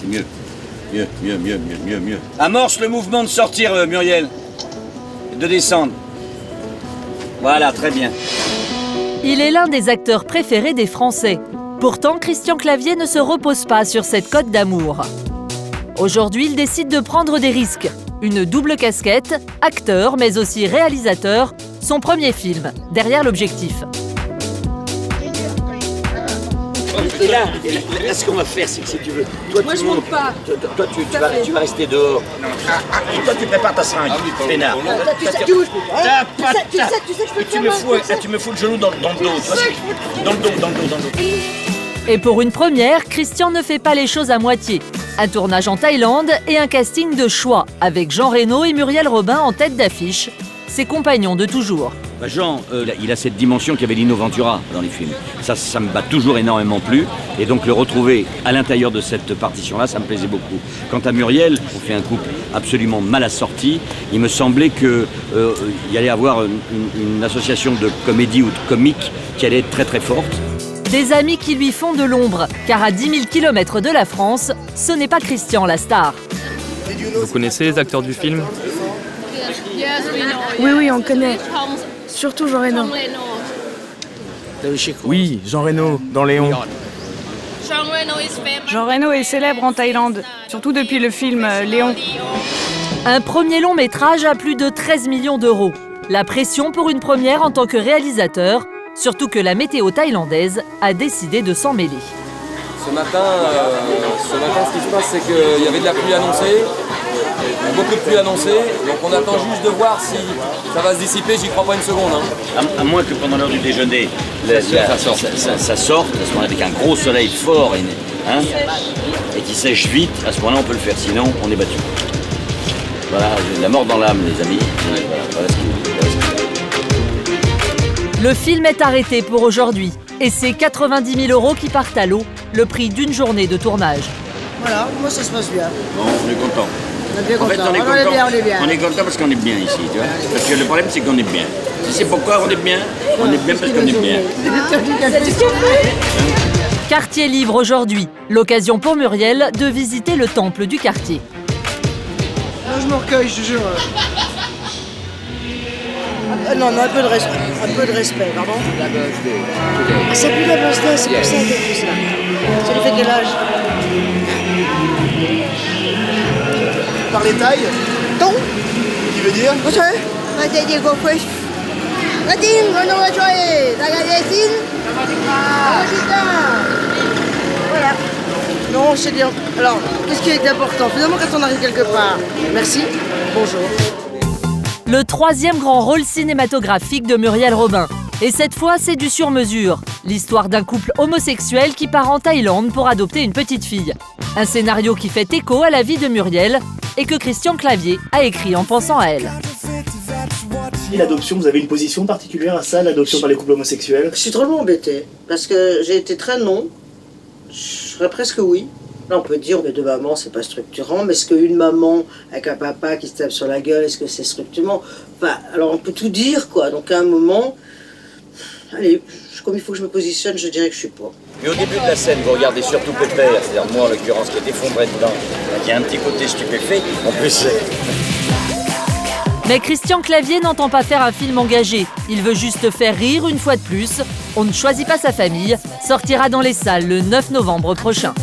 c'est mieux. Mieux. Amorce le mouvement de sortir, Muriel. Et de descendre. Voilà, très bien. Il est l'un des acteurs préférés des Français. Pourtant, Christian Clavier ne se repose pas sur cette cote d'amour. Aujourd'hui, il décide de prendre des risques. Une double casquette, acteur mais aussi réalisateur, son premier film, Derrière l'objectif. Et là, ce qu'on va faire, c'est que si tu veux, toi moi, tu je montes, monte pas. toi tu vas rester dehors. Et toi tu prépares ta seringue, peinard. Tu sais que je peux Tu me fous le genou dans le dos, tu vois, dans le dos. Et pour une première, Christian ne fait pas les choses à moitié. Un tournage en Thaïlande et un casting de choix, avec Jean Reno et Muriel Robin en tête d'affiche, ses compagnons de toujours. Bah Jean, il a cette dimension qu'avait Lino Ventura dans les films. Ça me bat toujours énormément plu. Et donc le retrouver à l'intérieur de cette partition-là, ça me plaisait beaucoup. Quant à Muriel, on fait un couple absolument mal assorti. Il me semblait qu'il y allait avoir une association de comédie ou de comique qui allait être très très forte. Des amis qui lui font de l'ombre, car à 10 000 km de la France, ce n'est pas Christian la star. Vous connaissez les acteurs du film? Oui, on connaît. Surtout Jean Reno. Oui, Jean Reno, dans Léon. Jean Reno est célèbre en Thaïlande, surtout depuis le film Léon. Un premier long métrage à plus de 13 millions d'euros. La pression pour une première en tant que réalisateur, surtout que la météo thaïlandaise a décidé de s'en mêler. Ce matin, ce qui se passe, c'est qu'il y avait de la pluie annoncée, beaucoup de pluie annoncée, donc on attend juste de voir si ça va se dissiper, j'y crois pas une seconde. Hein. À moins que pendant l'heure du déjeuner, ça sorte, à ce moment-là, avec un gros soleil fort et qui sèche vite, à ce moment-là on peut le faire, sinon on est battu. Voilà, j'ai de la mort dans l'âme les amis. Voilà ce Le film est arrêté pour aujourd'hui et c'est 90 000 € qui partent à l'eau, le prix d'une journée de tournage. Voilà, moi ça se passe bien. Bon, on est content. On est bien En fait, content. on est On est bien, on est bien. On est content parce qu'on est bien ici, tu vois. Parce que le problème, c'est qu'on est bien. Tu sais pourquoi on est bien? On est bien parce qu'on est bien. Quartier libre aujourd'hui, l'occasion pour Muriel de visiter le temple du quartier. Moi je me recueille, je te jure. Non, un peu de respect, pardon. Ah, c'est plus la birthday, c'est pour ça qu'elle fait ça. Ça lui fait quel âge? Par les tailles? Non. Qui veut dire? What? Voilà. Non, c'est bien. Alors, qu'est-ce qui est important? Finalement, quand on arrive quelque part, merci, bonjour. Le troisième grand rôle cinématographique de Muriel Robin. Et cette fois, c'est du sur-mesure. L'histoire d'un couple homosexuel qui part en Thaïlande pour adopter une petite fille. Un scénario qui fait écho à la vie de Muriel et que Christian Clavier a écrit en pensant à elle. L'adoption, vous avez une position particulière à ça, l'adoption par les couples homosexuels? Je suis drôlement embêtée, parce que j'ai été très non. Je serais presque oui. Là, on peut dire que deux mamans, c'est pas structurant, mais est-ce qu'une maman avec un papa qui se tape sur la gueule, est-ce que c'est structurant? Enfin, alors on peut tout dire, quoi. Donc à un moment, allez, comme il faut que je me positionne, je dirais que je suis pas. Mais au début de la scène, vous regardez surtout Pépère, c'est-à-dire moi en l'occurrence qui est effondré dedans, qui a un petit côté stupéfait, en plus. Mais Christian Clavier n'entend pas faire un film engagé. Il veut juste faire rire une fois de plus. On ne choisit pas sa famille sortira dans les salles le 9 novembre prochain.